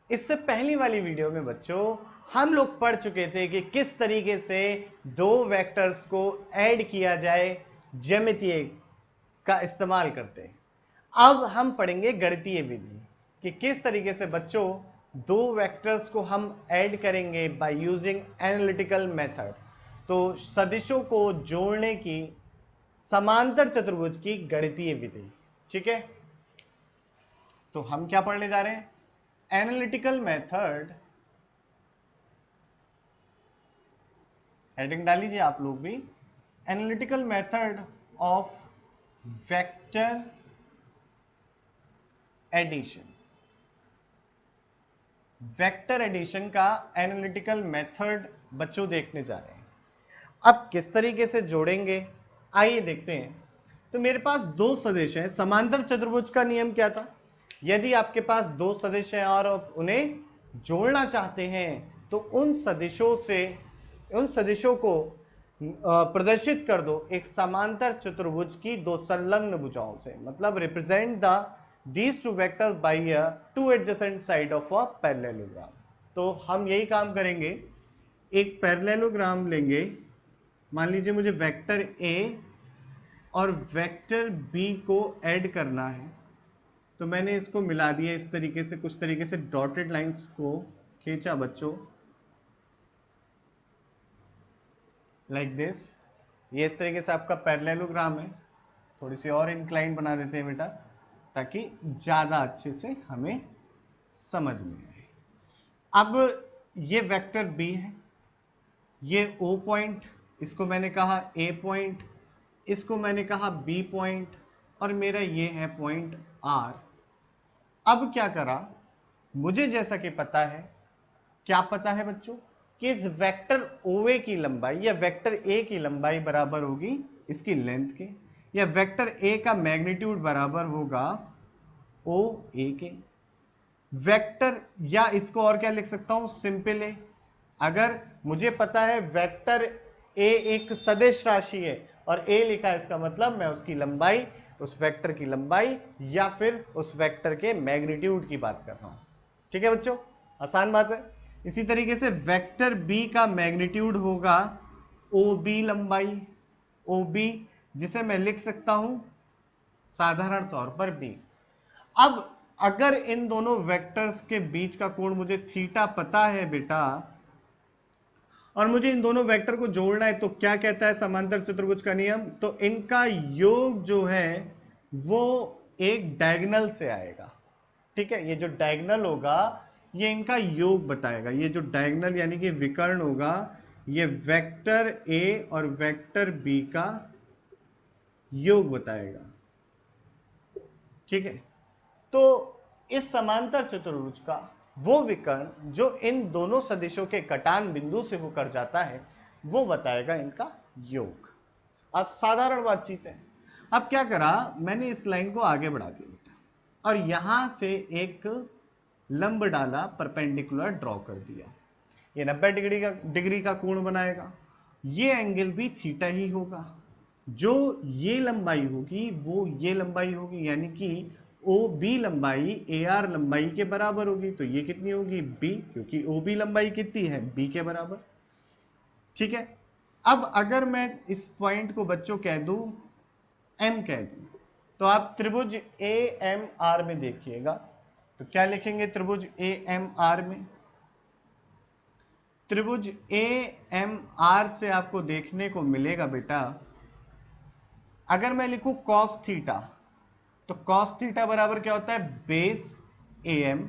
इससे पहली वाली वीडियो में बच्चों हम लोग पढ़ चुके थे कि किस तरीके से दो वेक्टर्स को ऐड किया जाए ज्यामितीय का इस्तेमाल करते हैं। अब हम पढ़ेंगे गणितीय विधि कि किस तरीके से बच्चों दो वेक्टर्स को हम ऐड करेंगे बाय यूजिंग एनालिटिकल मेथड। तो सदिशों को जोड़ने की समांतर चतुर्भुज की गणितीय विधि। ठीक है, तो हम क्या पढ़ने जा रहे हैं? एनालिटिकल मेथड, हेडिंग डाल लीजिए आप लोग भी, analytical method of vector addition. Vector addition का एनालिटिकल मेथड बच्चों देखने जा रहे हैं। अब किस तरीके से जोड़ेंगे आइए देखते हैं। तो मेरे पास दो सदिश हैं। समांतर चतुर्भुज का नियम क्या था? यदि आपके पास दो सदिश हैं और आप उन्हें जोड़ना चाहते हैं तो उन सदिशों को प्रदर्शित कर दो एक समांतर चतुर्भुज की दो संलग्न भुजाओं से, मतलब represent the these two vectors by a two adjacent side of a parallelogram। तो हम यही काम करेंगे, एक पैरेललोग्राम लेंगे। मान लीजिए मुझे वेक्टर ए और वेक्टर बी को ऐड करना है, तो मैंने इसको मिला दिया इस तरीके से, कुछ तरीके से डॉटेड लाइंस को खींचा बच्चों, लाइक दिस। ये इस तरीके से आपका पैरेललोग्राम है। थोड़ी सी और इंक्लाइन बना देते हैं बेटा ताकि ज़्यादा अच्छे से हमें समझ में आए। अब ये वेक्टर बी है, ये ओ पॉइंट, इसको मैंने कहा ए पॉइंट, इसको मैंने कहा बी पॉइंट, और मेरा ये है पॉइंट आर। अब क्या करा, मुझे जैसा कि पता है, क्या पता है बच्चों, कि इस वेक्टर OA की लंबाई या वेक्टर A की लंबाई बराबर होगी इसकी लेंथ के, या वेक्टर A का मैग्नीट्यूड बराबर होगा OA के। वेक्टर, या इसको और क्या लिख सकता हूं, सिंपल है। अगर मुझे पता है वेक्टर A एक सदिश राशि है और A लिखा है, इसका मतलब मैं उसकी लंबाई, उस वेक्टर की लंबाई या फिर उस वेक्टर के मैग्नीट्यूड की बात कर रहा हूं। ठीक है बच्चों, आसान बात है। इसी तरीके से वेक्टर B का मैग्नीट्यूड होगा OB लंबाई, OB, जिसे मैं लिख सकता हूं साधारण तौर पर B। अब अगर इन दोनों वेक्टर्स के बीच का कोण मुझे थीटा पता है बेटा, और मुझे इन दोनों वेक्टर को जोड़ना है, तो क्या कहता है समांतर चतुर्भुज का नियम? तो इनका योग जो है वो एक डायगोनल से आएगा। ठीक है, ये जो डायगोनल होगा ये इनका योग बताएगा। ये जो डायगोनल यानी कि विकर्ण होगा, ये वेक्टर ए और वेक्टर बी का योग बताएगा। ठीक है, तो इस समांतर चतुर्भुज का वो विकर्ण जो इन दोनों सदिशों के कटान बिंदु से होकर जाता है वो बताएगा इनका योग। अब साधारण बातचीत है। अब क्या करा, मैंने इस लाइन को आगे बढ़ा दिया बेटा और यहां से एक लंब डाला, परपेंडिकुलर ड्रॉ कर दिया। ये 90 डिग्री का कोण बनाएगा। ये एंगल भी थीटा ही होगा। जो ये लंबाई होगी वो ये लंबाई होगी, यानी कि ओ बी लंबाई ए आर लंबाई के बराबर होगी। तो ये कितनी होगी? बी, क्योंकि ओ बी लंबाई कितनी है? बी के बराबर। ठीक है, अब अगर मैं इस पॉइंट को बच्चों कह दूं एम कह दूं, तो आप त्रिभुज ए एम आर में देखिएगा। तो क्या लिखेंगे त्रिभुज ए एम आर में? त्रिभुज ए एम आर से आपको देखने को मिलेगा बेटा, अगर मैं लिखूं कॉस थीटा, तो कॉस थीटा बराबर क्या होता है? Base A M,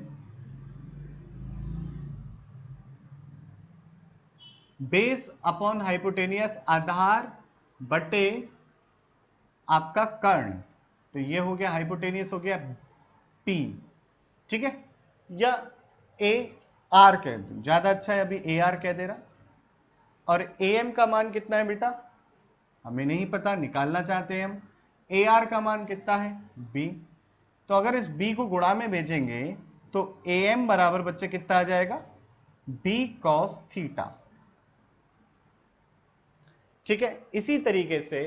base upon hypotenuse, आधार बटे आपका कर्ण। तो ये हो गया हाइपोटेनियस, हो गया पी। ठीक है, या ए आर कह दूं, ज्यादा अच्छा है, अभी ए आर कह दे रहा। और ए एम का मान कितना है बेटा? हमें नहीं पता, निकालना चाहते हैं हम। ए आर का मान कितना है? बी। तो अगर इस बी को गुणा में भेजेंगे तो ए एम बराबर बच्चे कितना आ जाएगा? B cos theta. ठीक है, इसी तरीके से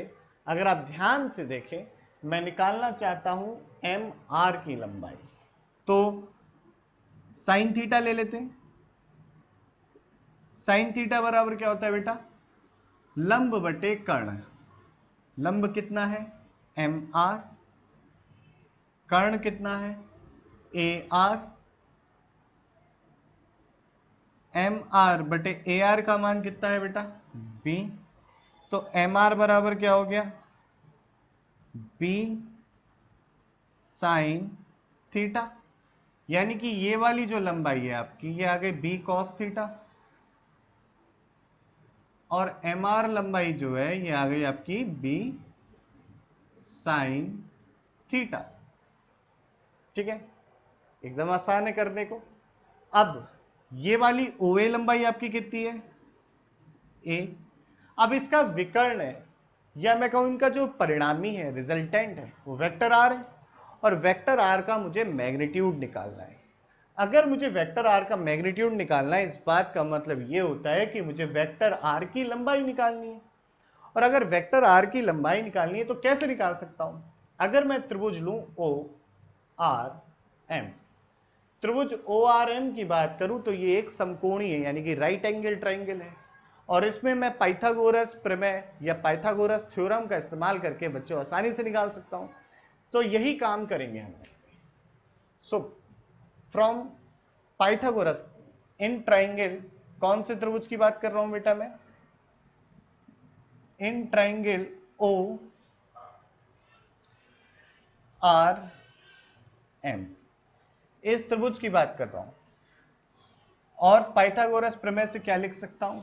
अगर आप ध्यान से देखें, मैं निकालना चाहता हूं एम आर की लंबाई, तो साइन थीटा ले लेते हैं। साइन थीटा बराबर क्या होता है बेटा, लंब बटे कर्ण। लंब कितना है, एम आर, कर्ण कितना है, ए आर। एम आर बटे ए आर का मान कितना है बेटा, बी। तो एम आर बराबर क्या हो गया, बी साइन थीटा। यानी कि ये वाली जो लंबाई है आपकी, ये आ गई बी कॉस थीटा, और एम आर लंबाई जो है ये आ गई आपकी बी साइन थीटा। ठीक है, एकदम आसान है करने को। अब ये वाली ओए लंबाई आपकी कितनी है, ए। अब इसका विकर्ण है, या मैं कहूं इनका जो परिणामी है, रिजल्टेंट है, वो वेक्टर आर है। और वेक्टर आर का मुझे मैग्नीट्यूड निकालना है। अगर मुझे वेक्टर आर का मैग्नीट्यूड निकालना है, इस बात का मतलब ये होता है कि मुझे वेक्टर आर की लंबाई निकालनी है। और अगर वेक्टर आर की लंबाई निकालनी है तो कैसे निकाल सकता हूं, अगर मैं त्रिभुज लूं ओ आर एम, त्रिभुज ओ आर एम की बात करूं तो ये एक समकोणीय है, यानी कि राइट एंगल ट्राइंगल है। और इसमें मैं पाइथागोरस प्रमेय या पाइथागोरस थ्योरम का इस्तेमाल करके बच्चों आसानी से निकाल सकता हूं। तो यही काम करेंगे हम। So from Pythagoras in triangle, कौन से त्रिभुज की बात कर रहा हूं बेटा मैं, in triangle O R M, इस त्रिभुज की बात कर रहा हूं। और पाइथागोरस प्रमेय से क्या लिख सकता हूं,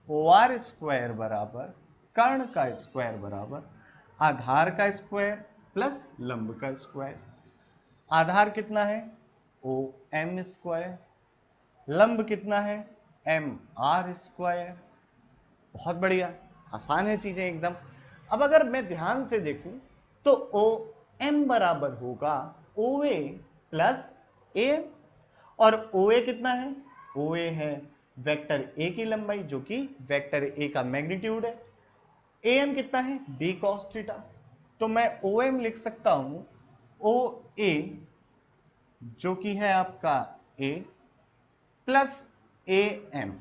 ओ आर स्क्वायर बराबर कर्ण का स्क्वायर बराबर आधार का स्क्वायर प्लस लंब का स्क्वायर। आधार कितना है, ओ एम स्क्वायर, लंब कितना है, एम आर स्क्वायर। बहुत बढ़िया, आसान है चीजें एकदम। अब अगर मैं ध्यान से देखूं तो ओ एम बराबर होगा ओ ए प्लस ए, और ओ ए कितना है, ओ ए है वेक्टर ए की लंबाई, जो कि वेक्टर ए का मैग्नीट्यूड है। ए एम कितना है, बी कॉस थीटा। तो मैं ओ एम लिख सकता हूं ओ ए, जो कि है आपका ए, प्लस ए एम,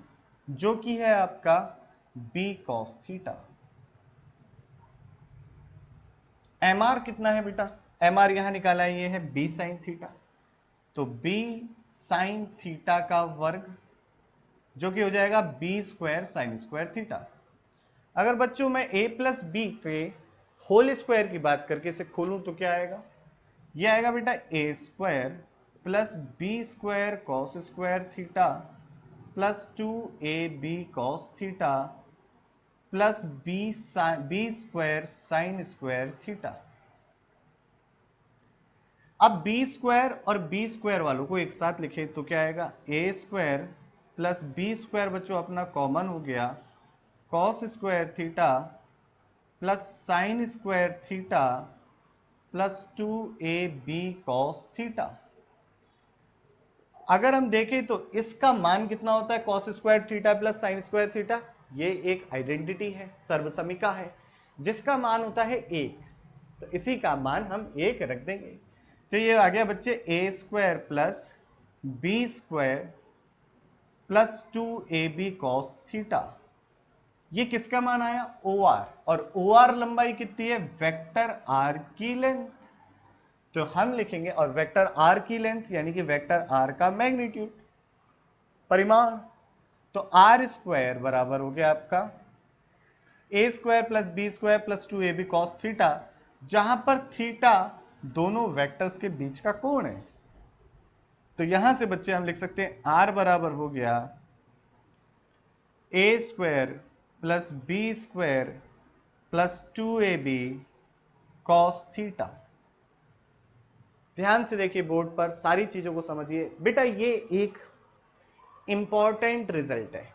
जो कि है आपका B cos theta. M R कितना है बेटा, एम आर यहां निकाला है, ये है बी साइन थीटा। तो बी साइन थीटा का वर्ग, जो कि हो जाएगा B square sine square theta. अगर बच्चों मैं a प्लस बी के होल स्क्वायर की बात करके इसे खोलूं तो क्या आएगा, ये आएगा बेटा A square plus B square cos square theta plus 2ab cos theta plus B square sine square theta. अब बी स्क्वायर और बी स्क्वायर वालों को एक साथ लिखे तो क्या आएगा, A square plus B square बच्चों अपना कॉमन हो गया, cos square theta plus sine square theta plus 2ab cos theta. अगर हम देखें तो इसका मान कितना होता है, cos square theta plus sine square theta, ये एक आइडेंटिटी है, सर्वसमिका है, जिसका मान होता है 1। तो इसी का मान हम 1 रख देंगे। तो ये आ गया बच्चे A square plus B square plus 2ab cos theta. ये किसका मान आया, ओ आर, और ओ आर लंबाई कितनी है, वेक्टर आर की लेंथ। तो हम लिखेंगे, और वेक्टर आर की लेंथ यानी कि वेक्टर आर का मैग्नीट्यूड, परिमाण। तो आर स्क्वायर बराबर हो गया आपका A square plus B square plus 2ab cos theta, जहां पर थीटा दोनों वेक्टर्स के बीच का कोण है। तो यहां से बच्चे हम लिख सकते हैं आर बराबर हो गया A square plus B square plus 2ab cos theta. ध्यान से देखिए बोर्ड पर, सारी चीजों को समझिए बेटा। ये एक इंपॉर्टेंट रिजल्ट है,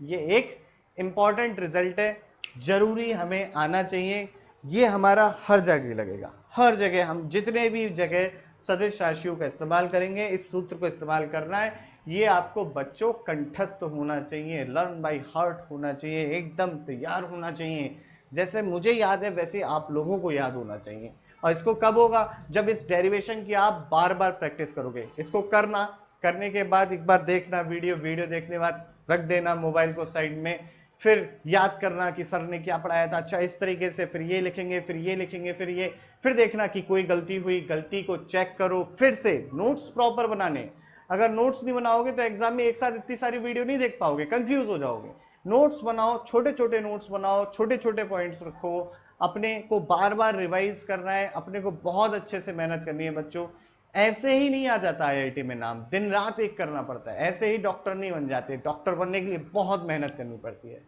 ये एक इंपॉर्टेंट रिजल्ट है, जरूरी हमें आना चाहिए। ये हमारा हर जगह लगेगा, हर जगह हम जितने भी जगह सदिश राशियों का इस्तेमाल करेंगे, इस सूत्र को इस्तेमाल करना है। ये आपको बच्चों कंठस्थ होना चाहिए, लर्न बाय हार्ट होना चाहिए, एकदम तैयार होना चाहिए। जैसे मुझे याद है वैसे आप लोगों को याद होना चाहिए। और इसको कब होगा, जब इस डेरिवेशन की आप बार बार प्रैक्टिस करोगे। इसको करना करने के बाद एक बार देखना वीडियो देखने के बाद रख देना मोबाइल को साइड में, फिर याद करना कि सर ने क्या पढ़ाया था, अच्छा इस तरीके से, फिर ये लिखेंगे, फिर ये लिखेंगे, फिर ये, फिर देखना कि कोई गलती हुई, गलती को चेक करो, फिर से नोट्स प्रॉपर बनाने। अगर नोट्स नहीं बनाओगे तो एग्जाम में एक साथ इतनी सारी वीडियो नहीं देख पाओगे, कंफ्यूज हो जाओगे। नोट्स बनाओ, छोटे छोटे नोट्स बनाओ, छोटे छोटे पॉइंट्स रखो, अपने को बार बार रिवाइज करना है, अपने को बहुत अच्छे से मेहनत करनी है बच्चों। ऐसे ही नहीं आ जाता आईआईटी में नाम, दिन रात एक करना पड़ता है, ऐसे ही डॉक्टर नहीं बन जाते, डॉक्टर बनने के लिए बहुत मेहनत करनी पड़ती है।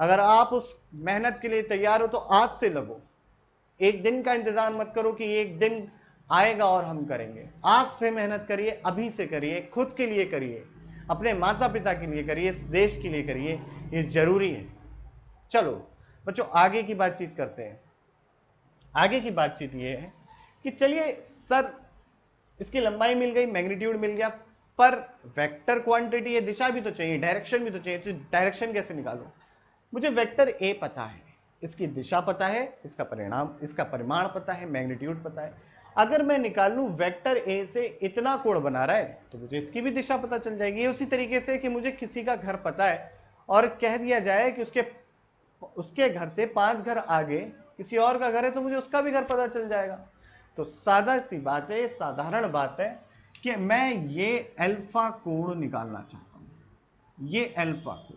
अगर आप उस मेहनत के लिए तैयार हो तो आज से लगो, एक दिन का इंतजार मत करो कि एक दिन आएगा और हम करेंगे। आज से मेहनत करिए, अभी से करिए, खुद के लिए करिए, अपने माता पिता के लिए करिए, इस देश के लिए करिए, ये जरूरी है। चलो बच्चों आगे की बातचीत करते हैं। आगे की बातचीत ये है कि चलिए सर इसकी लंबाई मिल गई, मैग्नीट्यूड मिल गया, पर वेक्टर क्वांटिटी है, दिशा भी तो चाहिए, डायरेक्शन भी तो चाहिए, तो डायरेक्शन कैसे निकालो? मुझे वेक्टर ए पता है, इसकी दिशा पता है, इसका परिणाम, इसका परिमाण पता है, मैग्नीट्यूड पता है। अगर मैं निकाल लूं वेक्टर ए से इतना कोण बना रहा है तो मुझे इसकी भी दिशा पता चल जाएगी। उसी तरीके से कि मुझे किसी का घर पता है और कह दिया जाए कि उसके घर से 5 घर आगे किसी और का घर है तो मुझे उसका भी घर पता चल जाएगा। तो सादा सी बात है, साधारण बात है कि मैं ये अल्फा कोण निकालना चाहता हूं, ये अल्फा कोण।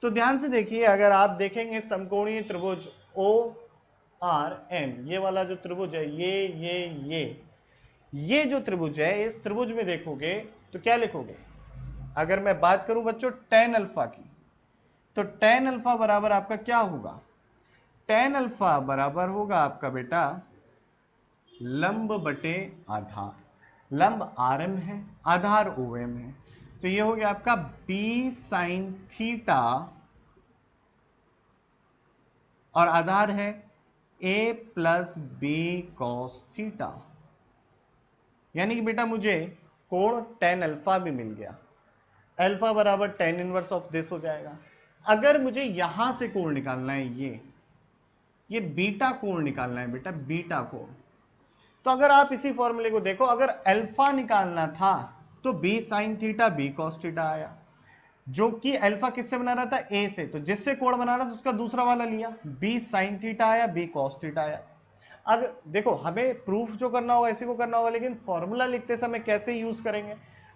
तो ध्यान से देखिए, अगर आप देखेंगे समकोणीय त्रिभुज ओ आर एम, ये वाला जो त्रिभुज है, ये जो त्रिभुज है, इस त्रिभुज में देखोगे तो क्या लिखोगे? अगर मैं बात करूं बच्चों टेन अल्फा की, तो टेन अल्फा बराबर आपका क्या होगा? टेन अल्फा बराबर होगा आपका बेटा लंब बटे आधार। लंब आर एम है, आधार ओ एम है, तो ये हो गया आपका बी साइन थीटा और आधार है ए प्लस बी कॉस थीटा। यानी कि बेटा मुझे कोण टेन अल्फा भी मिल गया, अल्फा बराबर टेन इनवर्स ऑफ दिस हो जाएगा। अगर मुझे यहां से कोण निकालना है, ये बीटा कोण निकालना है बेटा, बीटा कोण, तो अगर आप इसी फॉर्मूले को देखो, अगर अल्फा निकालना था तो B sine theta B cos theta आया, जो कि अल्फा किससे बना रहा था? ए से, तो जिससे कोण बना रहा था उसका दूसरा वाला लिया, बी साइन थीटा आया, बी कॉस थीटा आया। अब देखो हमें प्रूफ जो करना होगा इसी को करना होगा, लेकिन फॉर्मूला लिखते समय कैसे यूज करेंगे?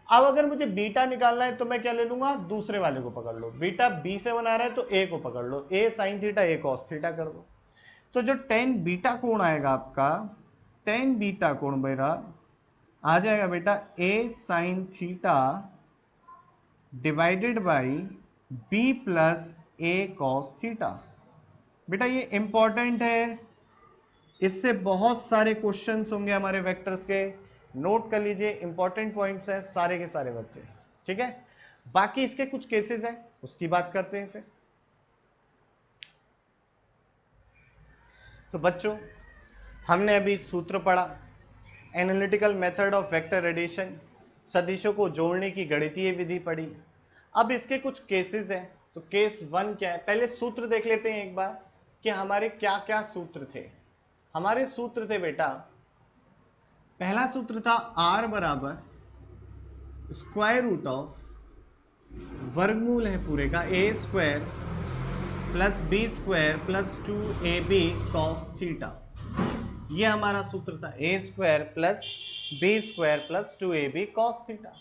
अब अगर मुझे बीटा निकालना है तो मैं क्या ले लूंगा? दूसरे वाले को पकड़ लो, बीटा बी से बना रहा है तो ए को पकड़ लो, ए साइन थीटा ए कॉस थीटा कर दो। तो जो टेन बीटा कोण आएगा आपका, टेन बीटा कोण मेरा आ जाएगा बेटा A sine theta divided by B plus A cos theta. बेटा ये इंपॉर्टेंट है, इससे बहुत सारे क्वेश्चंस होंगे हमारे वेक्टर्स के, नोट कर लीजिए, इंपॉर्टेंट पॉइंट्स हैं सारे के सारे बच्चे, ठीक है। बाकी इसके कुछ केसेस हैं उसकी बात करते हैं फिर। तो बच्चों हमने अभी सूत्र पढ़ा, analytical method of vector addition, सदिशों को जोड़ने की गणितीय विधि पढ़ी। अब इसके कुछ केसेस हैं, तो केस वन क्या है, पहले सूत्र देख लेते हैं एक बार कि हमारे क्या क्या सूत्र थे। हमारे सूत्र थे बेटा, पहला सूत्र था r बराबर स्क्वायर रूट ऑफ, वर्गमूल है पूरे का, A square plus B square plus 2ab cos theta. ये हमारा सूत्र था, A square plus B square plus 2ab cos theta.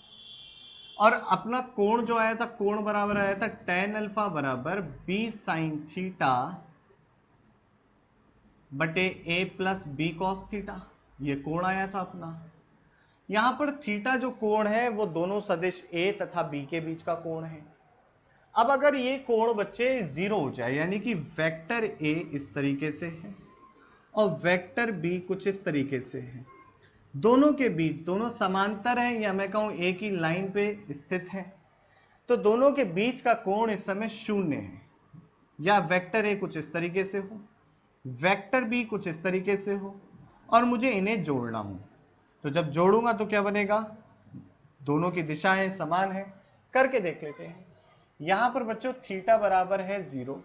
और अपना कोण जो आया था, कोण बराबर आया था टेन अल्फा बराबर बी साइन थीटा बटे ए प्लस बी कॉस थीटा, ये कोण आया था अपना। यहां पर थीटा जो कोण है वो दोनों सदिश ए तथा बी के बीच का कोण है। अब अगर ये कोण बच्चे जीरो हो जाए, यानी कि वेक्टर ए इस तरीके से है और वेक्टर बी कुछ इस तरीके से है, दोनों के बीच, दोनों समांतर हैं या मैं कहूं एक ही लाइन पे स्थित है, तो दोनों के बीच का कोण इस समय शून्य है। या वेक्टर ए कुछ इस तरीके से हो, वेक्टर बी कुछ इस तरीके से हो, और मुझे इन्हें जोड़ना हो, तो जब जोड़ूंगा तो क्या बनेगा? दोनों की दिशाएं समान है, करके देख लेते हैं। यहां पर बच्चों थीटा बराबर है जीरो,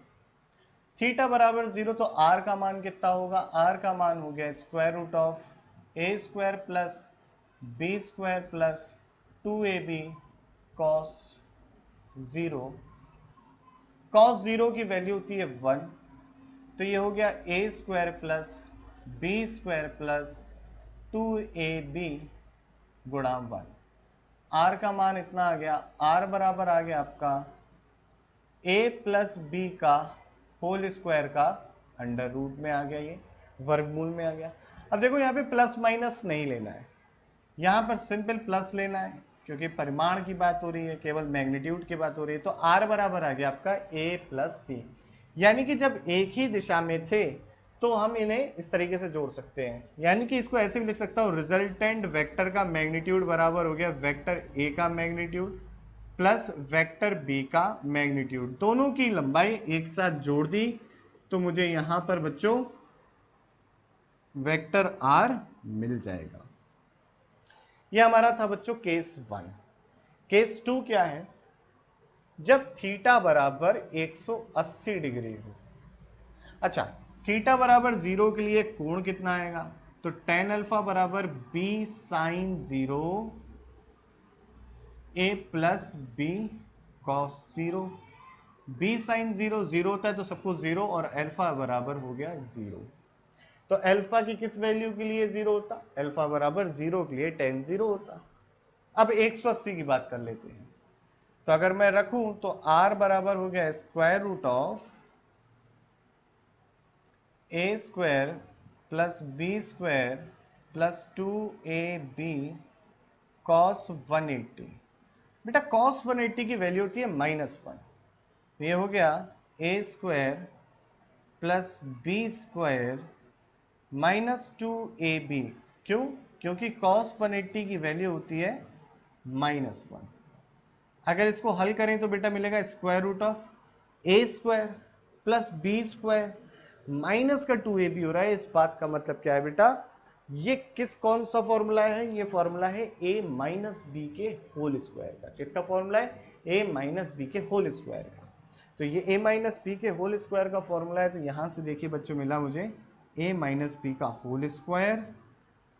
थीटा बराबर जीरो, तो आर का मान कितना होगा? आर का मान हो गया square root of A square plus B square plus 2ab cos 0, cos 0 की वैल्यू होती है 1, तो ये हो गया a square plus B square plus 2ab गुणा 1। r का मान इतना आ गया, r बराबर आ गया आपका a प्लस बी का होल स्क्वायर का अंडर रूट में आ गया, ये वर्गमूल में आ गया। अब देखो यहाँ पे प्लस माइनस नहीं लेना है, यहाँ पर सिंपल प्लस लेना है क्योंकि परिमाण की बात हो रही है, केवल मैग्नीट्यूड की बात हो रही है। तो r बराबर आ गया आपका a प्लस बी, यानी कि जब एक ही दिशा में थे तो हम इन्हें इस तरीके से जोड़ सकते हैं, यानी कि इसको ऐसे भी लिख सकता हूँ, रिजल्टेंट वेक्टर का मैग्नीट्यूड बराबर हो गया वेक्टर a का मैग्नीट्यूड प्लस वेक्टर b का मैग्नीट्यूड, दोनों की लंबाई एक साथ जोड़ दी तो मुझे यहां पर बच्चों वेक्टर r मिल जाएगा। यह हमारा था बच्चों केस 1। केस 2 क्या है, जब थीटा बराबर 180 डिग्री हो। अच्छा, थीटा बराबर 0 के लिए कोण कितना आएगा, तो tan अल्फा बराबर b sine 0 a plus B cos 0। b sine 0 0 होता है तो सबको 0, और अल्फा बराबर हो गया 0। तो अल्फा की किस वैल्यू के लिए 0 होता, अल्फा बराबर 0 के लिए tan 0 होता। अब 180 की बात कर लेते हैं, तो अगर मैं रखूं तो r बराबर हो गया square root of a square plus B square plus 2ab cos 180। बेटा कॉस 180 की वैल्यू होती है -1, ये हो गया a square plus B square -2ab। क्यों, क्योंकि cos 180 की वैल्यू होती है -1। अगर इसको हल करें तो बेटा मिलेगा square root of a square plus B square minus का 2ab हो रहा है। इस बात का मतलब क्या है बेटा, ये कौन सा फॉर्मूला है, ये फॉर्मूला है a माइनस बी के होल स्क्वायर का। किसका फॉर्मूला है, a माइनस बी के होल स्क्वायर का। तो ये a माइनस बी के होल स्क्वायर का फॉर्मूला है, तो यहां से देखिए बच्चों मिला मुझे a माइनस बी का होल स्क्वायर,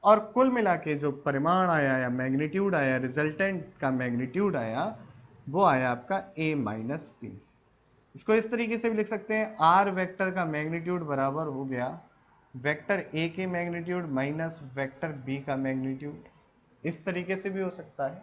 और कुल मिला के जो परिमाण आया या मैग्नीट्यूड आया, रिजल्टेंट का मैग्नीट्यूड आया, वो आया आपका a माइनस बी। इसको इस तरीके से भी लिख सकते हैं, r वेक्टर का मैग्नीट्यूड बराबर हो गया वेक्टर a के मैग्नीट्यूड माइनस वेक्टर b का मैग्नीट्यूड। इस तरीके से भी हो सकता है।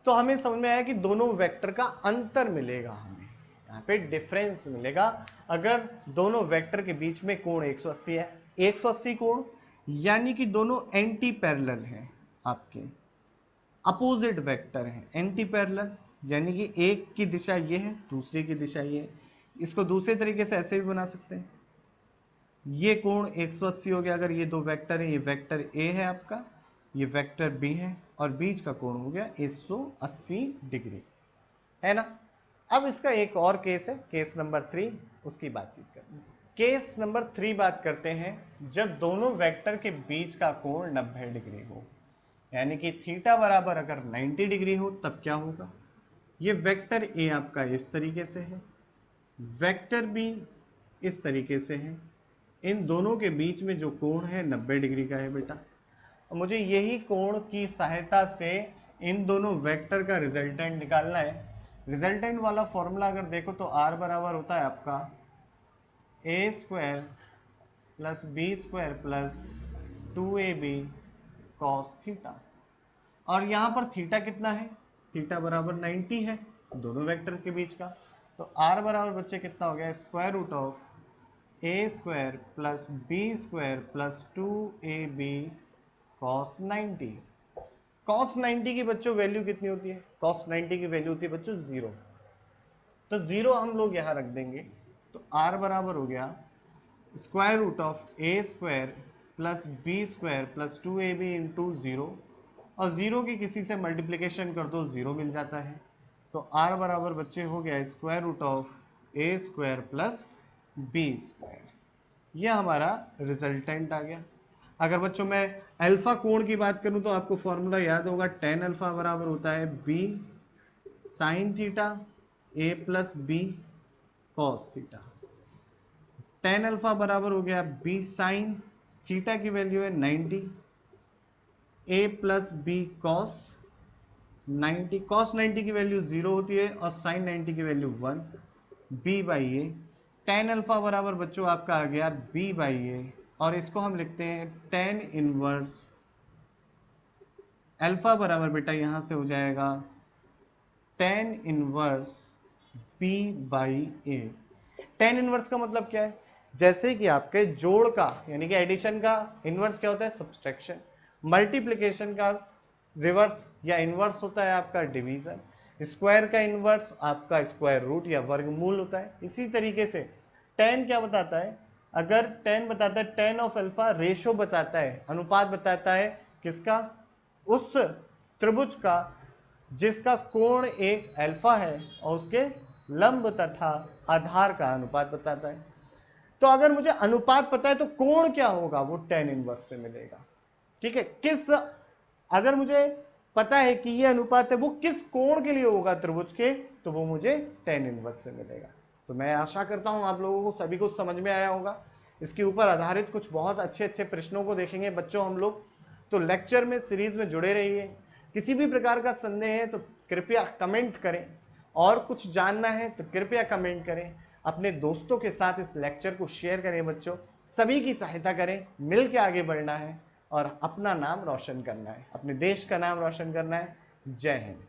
तो हमें समझ में आया कि दोनों वेक्टर का अंतर मिलेगा, हमें यहाँ पे डिफरेंस मिलेगा अगर दोनों वेक्टर के बीच में कोण 180 है। 180 कोण यानी कि दोनों एंटी पैरेलल हैं, आपके अपोजिट वेक्टर हैं, एंटी पैरेलल, यानी कि एक की दिशा ये है, दूसरे की दिशा ये है। इसको दूसरे तरीके से ऐसे भी बना सकते हैं, ये कोण 180 हो गया अगर ये दो वेक्टर है, ये वेक्टर ए है आपका, ये वेक्टर बी है, और बीच का कोण हो गया 180 डिग्री, है ना। अब इसका एक और केस है, केस नंबर 3, उसकी बातचीत करते हैं। केस नंबर 3 बात करते हैं, जब दोनों वेक्टर के बीच का कोण 90 डिग्री हो, यानी कि थीटा बराबर अगर 90 डिग्री हो तब क्या होगा। ये वेक्टर ए आपका इस तरीके से है, वेक्टर बी इस तरीके से है, इन दोनों के बीच में जो कोण है 90 डिग्री का है बेटा। मुझे यही कोण की सहायता से इन दोनों वेक्टर का रिजल्टेंट निकालना है। रिजल्टेंट वाला फॉर्मूला अगर देखो तो r बराबर होता है आपका a square plus B square plus 2ab cos theta, और यहाँ पर थीटा कितना है, थीटा बराबर 90 है दोनों वेक्टर के बीच का। तो r बराबर बच्चे कितना हो गया, square root of a square plus B square plus 2ab cos 90। Cos 90 की बच्चों वैल्यू कितनी होती है, कॉस 90 की वैल्यू होती है बच्चों 0, तो 0 हम लोग यहाँ रख देंगे। तो r बराबर हो गया square root of a square plus B square plus 2ab into 0, और 0 की किसी से मल्टीप्लिकेशन कर दो 0 मिल जाता है। तो r बराबर बच्चे हो गया square root of a square plus B square, यह हमारा रिजल्टेंट आ गया। अगर बच्चों मैं अल्फा कोण की बात करूं तो आपको फॉर्मूला याद होगा, tan अल्फा बराबर होता है b sine theta a plus B cos theta. tan alpha बराबर हो गया b साइन थीटा की वैल्यू है 90 a plus B cos 90 cos 90 की वैल्यू 0 होती है और sin 90 की value 1, b by A. tan alpha बराबर बच्चों आपका आ गया b बाई ए, और इसको हम लिखते हैं tan इनवर्स अल्फा बराबर बेटा यहां से हो जाएगा tan inverse b by A. tan inverse का मतलब क्या है? जैसे कि आपके जोड़ का यानी कि एडिशन का इनवर्स क्या होता है? सब्सट्रैक्शन। मल्टीप्लिकेशन का रिवर्स या इनवर्स होता है आपका डिवीजन। स्क्वायर का इनवर्स आपका स्क्वायर रूट या वर्गमूल होता है। इसी तरीके से tan क्या बताता है? अगर tan बताता है tan ऑफ अल्फा रेशो बताता है, अनुपात बताता है किसका? उस त्रिभुज का जिसका कोण एक अल्फा है और उसके लंब तथा आधार का अनुपात बताता है। तो अगर मुझे अनुपात पता है तो कोण क्या होगा? वो tan इनवर्स से मिलेगा। ठीक है, किस, अगर मुझे पता है कि ये अनुपात है वो किस कोण के लिए होगा त्रिभुज के, तो वो मुझे tan इनवर्स से मिलेगा। तो मैं आशा करता हूं आप लोगों को सभी को समझ में आया होगा। इसके ऊपर आधारित कुछ बहुत अच्छे अच्छे प्रश्नों को देखेंगे बच्चों हम लोग। तो लेक्चर में सीरीज में जुड़े रहिए। किसी भी प्रकार का संदेह है तो कृपया कमेंट करें, और कुछ जानना है तो कृपया कमेंट करें। अपने दोस्तों के साथ इस लेक्चर को शेयर करें बच्चों, सभी की सहायता करें, मिल के आगे बढ़ना है और अपना नाम रोशन करना है, अपने देश का नाम रोशन करना है। जय हिंद।